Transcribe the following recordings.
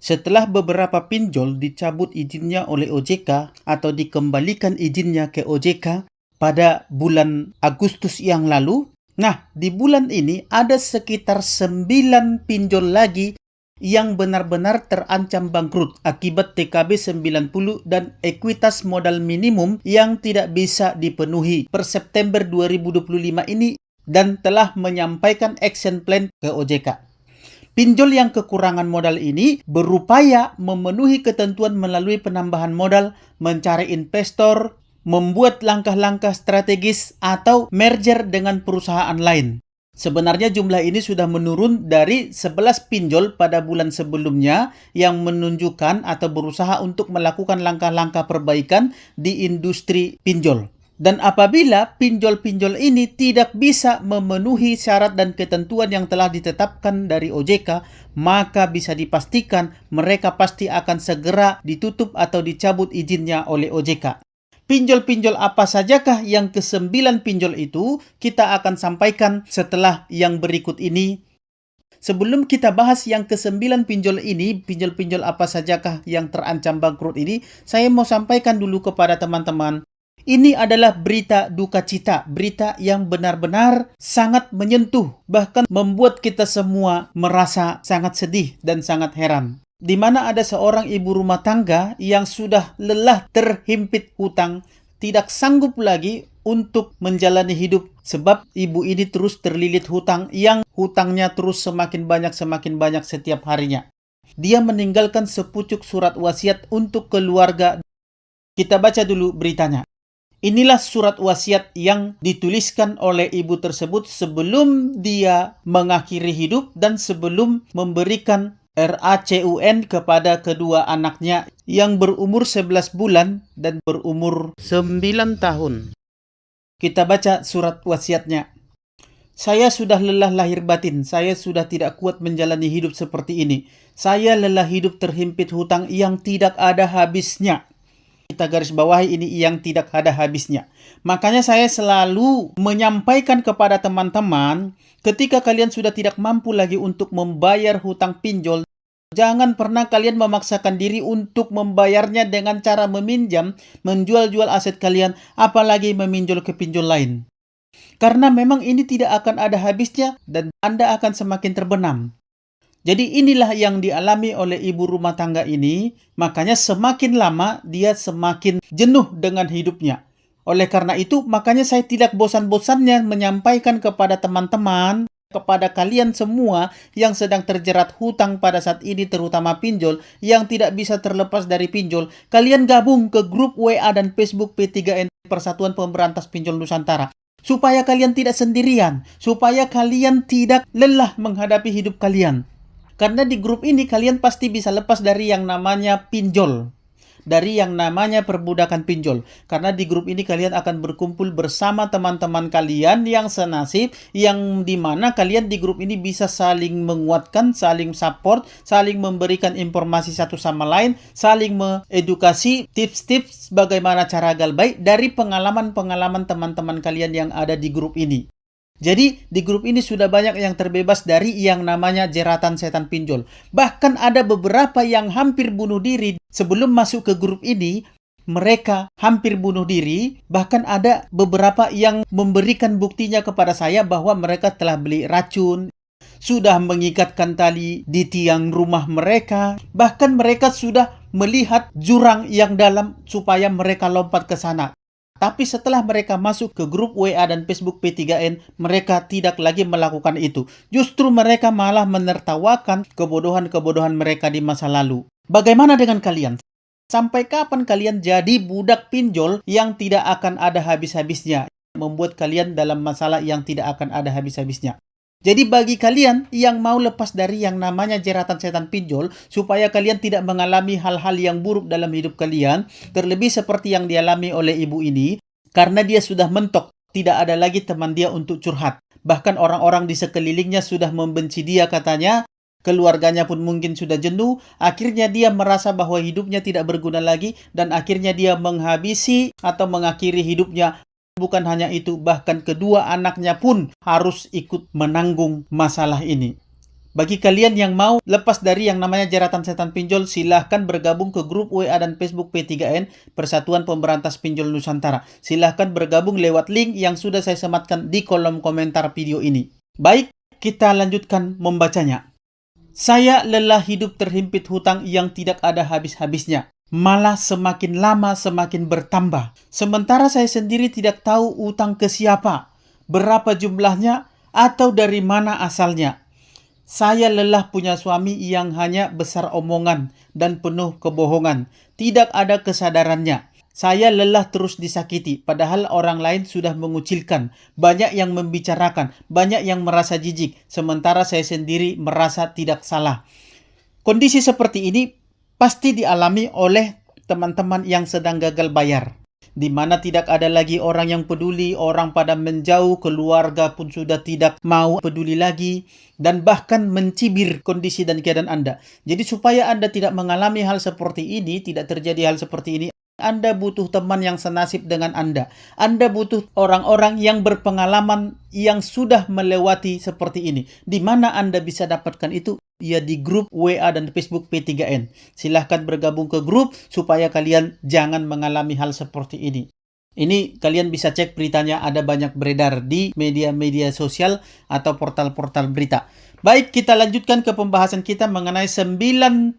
Setelah beberapa pinjol dicabut izinnya oleh OJK atau dikembalikan izinnya ke OJK pada bulan Agustus yang lalu, nah di bulan ini ada sekitar 9 pinjol lagi yang benar-benar terancam bangkrut akibat TKB 90 dan ekuitas modal minimum yang tidak bisa dipenuhi per September 2025 ini dan telah menyampaikan action plan ke OJK. Pinjol yang kekurangan modal ini berupaya memenuhi ketentuan melalui penambahan modal, mencari investor, membuat langkah-langkah strategis, atau merger dengan perusahaan lain. Sebenarnya jumlah ini sudah menurun dari 11 pinjol pada bulan sebelumnya yang menunjukkan atau berusaha untuk melakukan langkah-langkah perbaikan di industri pinjol. Dan apabila pinjol-pinjol ini tidak bisa memenuhi syarat dan ketentuan yang telah ditetapkan dari OJK, maka bisa dipastikan mereka pasti akan segera ditutup atau dicabut izinnya oleh OJK. Pinjol-pinjol apa sajakah yang ke-9 pinjol itu kita akan sampaikan setelah yang berikut ini. Sebelum kita bahas yang ke-9 pinjol ini, pinjol-pinjol apa sajakah yang terancam bangkrut ini, saya mau sampaikan dulu kepada teman-teman. Ini adalah berita duka cita, berita yang benar-benar sangat menyentuh, bahkan membuat kita semua merasa sangat sedih dan sangat heran. Di mana ada seorang ibu rumah tangga yang sudah lelah terhimpit hutang, tidak sanggup lagi untuk menjalani hidup sebab ibu ini terus terlilit hutang yang hutangnya terus semakin banyak setiap harinya. Dia meninggalkan sepucuk surat wasiat untuk keluarga. Kita baca dulu beritanya. Inilah surat wasiat yang dituliskan oleh ibu tersebut sebelum dia mengakhiri hidup dan sebelum memberikan RACUN kepada kedua anaknya yang berumur 11 bulan dan berumur 9 tahun. Kita baca surat wasiatnya. Saya sudah lelah lahir batin, saya sudah tidak kuat menjalani hidup seperti ini. Saya lelah hidup terhimpit hutang yang tidak ada habisnya. Kita garis bawahi ini yang tidak ada habisnya. Makanya saya selalu menyampaikan kepada teman-teman, ketika kalian sudah tidak mampu lagi untuk membayar hutang pinjol, jangan pernah kalian memaksakan diri untuk membayarnya dengan cara meminjam, menjual-jual aset kalian, apalagi meminjol ke pinjol lain. Karena memang ini tidak akan ada habisnya dan Anda akan semakin terbenam. Jadi inilah yang dialami oleh ibu rumah tangga ini, makanya semakin lama dia semakin jenuh dengan hidupnya. Oleh karena itu, makanya saya tidak bosan-bosannya menyampaikan kepada teman-teman, kepada kalian semua yang sedang terjerat hutang pada saat ini, terutama pinjol, yang tidak bisa terlepas dari pinjol, kalian gabung ke grup WA dan Facebook P3N Persatuan Pemberantas Pinjol Nusantara. Supaya kalian tidak sendirian, supaya kalian tidak lelah menghadapi hidup kalian. Karena di grup ini kalian pasti bisa lepas dari yang namanya pinjol. Dari yang namanya perbudakan pinjol. Karena di grup ini kalian akan berkumpul bersama teman-teman kalian yang senasib. Yang dimana kalian di grup ini bisa saling menguatkan, saling support, saling memberikan informasi satu sama lain, saling mengedukasi tips-tips bagaimana cara agar baik dari pengalaman-pengalaman teman-teman kalian yang ada di grup ini. Jadi, di grup ini sudah banyak yang terbebas dari yang namanya jeratan setan pinjol. Bahkan ada beberapa yang hampir bunuh diri sebelum masuk ke grup ini. Mereka hampir bunuh diri. Bahkan ada beberapa yang memberikan buktinya kepada saya bahwa mereka telah beli racun, sudah mengikatkan tali di tiang rumah mereka. Bahkan mereka sudah melihat jurang yang dalam supaya mereka lompat ke sana. Tapi setelah mereka masuk ke grup WA dan Facebook P3N, mereka tidak lagi melakukan itu. Justru mereka malah menertawakan kebodohan-kebodohan mereka di masa lalu. Bagaimana dengan kalian? Sampai kapan kalian jadi budak pinjol yang tidak akan ada habis-habisnya? Membuat kalian dalam masalah yang tidak akan ada habis-habisnya. Jadi bagi kalian yang mau lepas dari yang namanya jeratan setan pinjol, supaya kalian tidak mengalami hal-hal yang buruk dalam hidup kalian, terlebih seperti yang dialami oleh ibu ini, karena dia sudah mentok, tidak ada lagi teman dia untuk curhat. Bahkan orang-orang di sekelilingnya sudah membenci dia katanya, keluarganya pun mungkin sudah jenuh, akhirnya dia merasa bahwa hidupnya tidak berguna lagi, dan akhirnya dia menghabisi atau mengakhiri hidupnya. Bukan hanya itu, bahkan kedua anaknya pun harus ikut menanggung masalah ini. Bagi kalian yang mau lepas dari yang namanya jeratan setan pinjol, silahkan bergabung ke grup WA dan Facebook P3N, Persatuan Pemberantas Pinjol Nusantara. Silahkan bergabung lewat link yang sudah saya sematkan di kolom komentar video ini. Baik, kita lanjutkan membacanya. Saya lelah hidup terhimpit hutang yang tidak ada habis-habisnya. Malah semakin lama semakin bertambah. Sementara saya sendiri tidak tahu utang ke siapa, berapa jumlahnya, atau dari mana asalnya. Saya lelah punya suami yang hanya besar omongan dan penuh kebohongan. Tidak ada kesadarannya. Saya lelah terus disakiti, padahal orang lain sudah mengucilkan. Banyak yang membicarakan, banyak yang merasa jijik, sementara saya sendiri merasa tidak salah. Kondisi seperti ini pasti dialami oleh teman-teman yang sedang gagal bayar, di mana tidak ada lagi orang yang peduli, orang pada menjauh, keluarga pun sudah tidak mau peduli lagi, dan bahkan mencibir kondisi dan keadaan Anda. Jadi supaya Anda tidak mengalami hal seperti ini, tidak terjadi hal seperti ini, Anda butuh teman yang senasib dengan Anda. Anda butuh orang-orang yang berpengalaman yang sudah melewati seperti ini. Di mana Anda bisa dapatkan itu? Ya di grup WA dan Facebook P3N. Silahkan bergabung ke grup supaya kalian jangan mengalami hal seperti ini. Ini kalian bisa cek beritanya, ada banyak beredar di media-media sosial atau portal-portal berita. Baik, kita lanjutkan ke pembahasan kita mengenai 9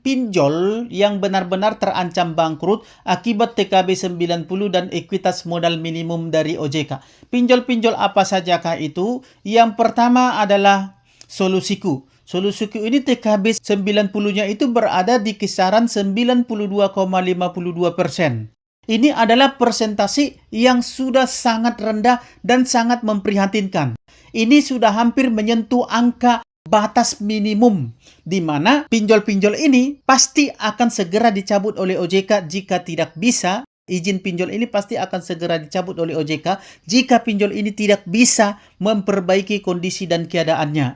pinjol yang benar-benar terancam bangkrut akibat TKB 90 dan ekuitas modal minimum dari OJK. Pinjol-pinjol apa sajakah itu? Yang pertama adalah Solusiku. Solusiku ini TKB 90-nya itu berada di kisaran 92,52%. Ini adalah persentase yang sudah sangat rendah dan sangat memprihatinkan. Ini sudah hampir menyentuh angka batas minimum, di mana pinjol-pinjol ini pasti akan segera dicabut oleh OJK jika tidak bisa. Izin pinjol ini pasti akan segera dicabut oleh OJK jika pinjol ini tidak bisa memperbaiki kondisi dan keadaannya.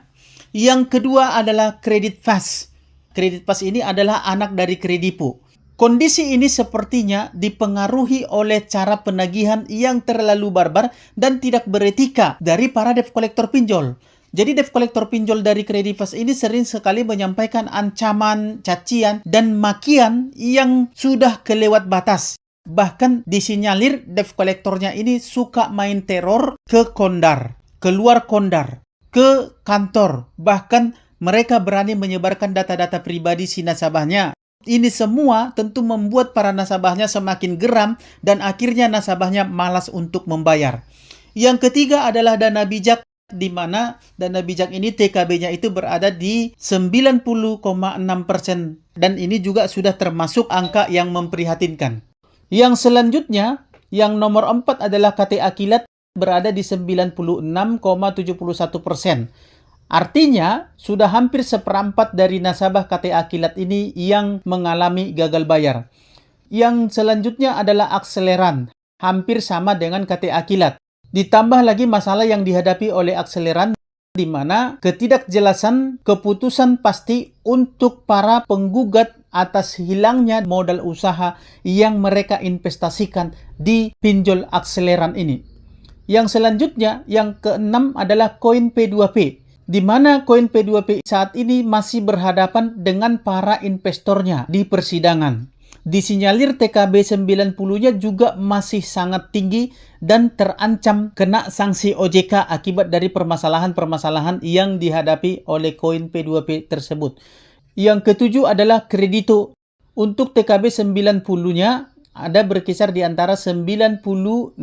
Yang kedua adalah Kredit Fast. Kredit Fast ini adalah anak dari Kredipo. Kondisi ini sepertinya dipengaruhi oleh cara penagihan yang terlalu barbar dan tidak beretika dari para debt collector pinjol. Jadi debt collector pinjol dari Kredit Fast ini sering sekali menyampaikan ancaman, cacian, dan makian yang sudah kelewat batas. Bahkan disinyalir debt collectornya ini suka main teror ke Kondar, keluar Kondar, ke kantor, bahkan mereka berani menyebarkan data-data pribadi si nasabahnya. Ini semua tentu membuat para nasabahnya semakin geram dan akhirnya nasabahnya malas untuk membayar. Yang ketiga adalah dana bijak, di mana dana bijak ini TKB-nya itu berada di 90,6% dan ini juga sudah termasuk angka yang memprihatinkan. Yang selanjutnya, yang nomor 4 adalah KTA Kilat, berada di 96,71%. Artinya, sudah hampir seperempat dari nasabah KTA Kilat ini yang mengalami gagal bayar. Yang selanjutnya adalah Akseleran, hampir sama dengan KTA Kilat. Ditambah lagi masalah yang dihadapi oleh Akseleran, di mana ketidakjelasan keputusan pasti untuk para penggugat atas hilangnya modal usaha yang mereka investasikan di pinjol Akseleran ini. Yang selanjutnya, yang keenam adalah koin P2P, di mana koin P2P saat ini masih berhadapan dengan para investornya di persidangan. Disinyalir TKB 90-nya juga masih sangat tinggi dan terancam kena sanksi OJK akibat dari permasalahan-permasalahan yang dihadapi oleh koin P2P tersebut. Yang ketujuh adalah Kredito. Untuk TKB 90-nya ada berkisar di antara 96,2%.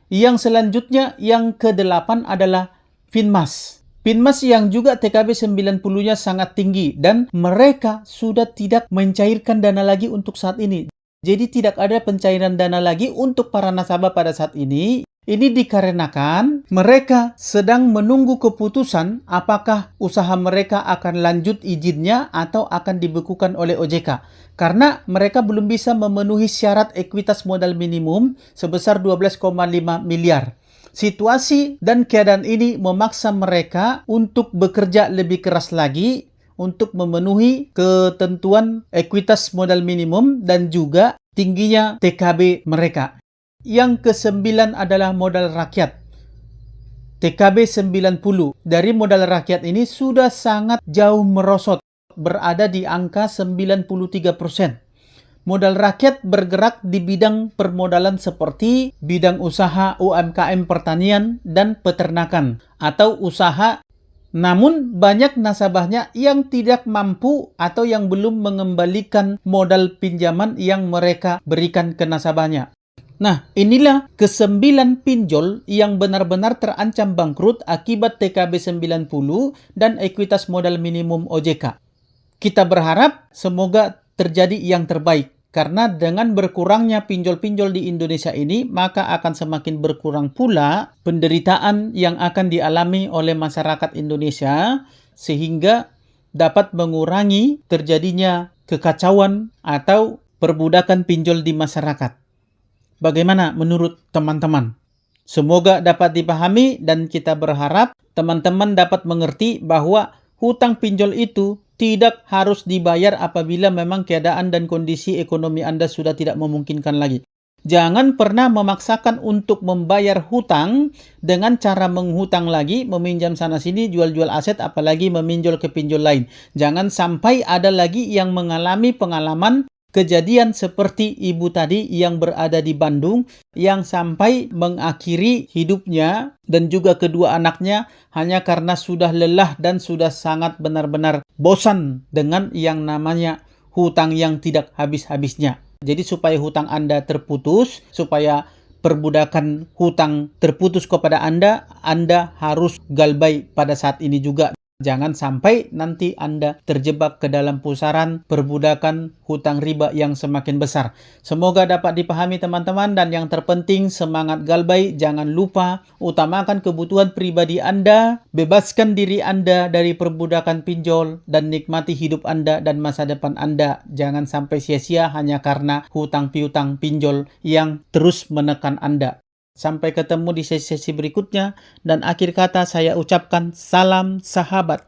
Yang selanjutnya, yang ke-8 adalah Finmas. Finmas yang juga TKB 90-nya sangat tinggi dan mereka sudah tidak mencairkan dana lagi untuk saat ini. Jadi tidak ada pencairan dana lagi untuk para nasabah pada saat ini. Ini dikarenakan mereka sedang menunggu keputusan apakah usaha mereka akan lanjut izinnya atau akan dibekukan oleh OJK. Karena mereka belum bisa memenuhi syarat ekuitas modal minimum sebesar 12,5 miliar. Situasi dan keadaan ini memaksa mereka untuk bekerja lebih keras lagi untuk memenuhi ketentuan ekuitas modal minimum dan juga tingginya TKB mereka. Yang ke-9 adalah modal rakyat. TKB 90 dari modal rakyat ini sudah sangat jauh merosot, berada di angka 93%. Modal rakyat bergerak di bidang permodalan seperti bidang usaha UMKM pertanian dan peternakan atau usaha, namun banyak nasabahnya yang tidak mampu atau yang belum mengembalikan modal pinjaman yang mereka berikan ke nasabahnya. Nah, inilah ke-9 pinjol yang benar-benar terancam bangkrut akibat TKB 90 dan ekuitas modal minimum OJK. Kita berharap semoga terjadi yang terbaik, karena dengan berkurangnya pinjol-pinjol di Indonesia ini, maka akan semakin berkurang pula penderitaan yang akan dialami oleh masyarakat Indonesia, sehingga dapat mengurangi terjadinya kekacauan atau perbudakan pinjol di masyarakat. Bagaimana menurut teman-teman? Semoga dapat dipahami dan kita berharap teman-teman dapat mengerti bahwa hutang pinjol itu tidak harus dibayar apabila memang keadaan dan kondisi ekonomi Anda sudah tidak memungkinkan lagi. Jangan pernah memaksakan untuk membayar hutang dengan cara menghutang lagi, meminjam sana-sini, jual-jual aset, apalagi meminjol ke pinjol lain. Jangan sampai ada lagi yang mengalami pengalaman kejadian seperti ibu tadi yang berada di Bandung, yang sampai mengakhiri hidupnya dan juga kedua anaknya hanya karena sudah lelah dan sudah sangat benar-benar bosan dengan yang namanya hutang yang tidak habis-habisnya. Jadi supaya hutang Anda terputus, supaya perbudakan hutang terputus kepada Anda harus galbay pada saat ini juga. Jangan sampai nanti Anda terjebak ke dalam pusaran perbudakan hutang riba yang semakin besar. Semoga dapat dipahami teman-teman, dan yang terpenting semangat galbay, jangan lupa utamakan kebutuhan pribadi Anda, bebaskan diri Anda dari perbudakan pinjol, dan nikmati hidup Anda dan masa depan Anda. Jangan sampai sia-sia hanya karena hutang piutang pinjol yang terus menekan Anda. Sampai ketemu di sesi-sesi berikutnya, dan akhir kata saya ucapkan salam sahabat.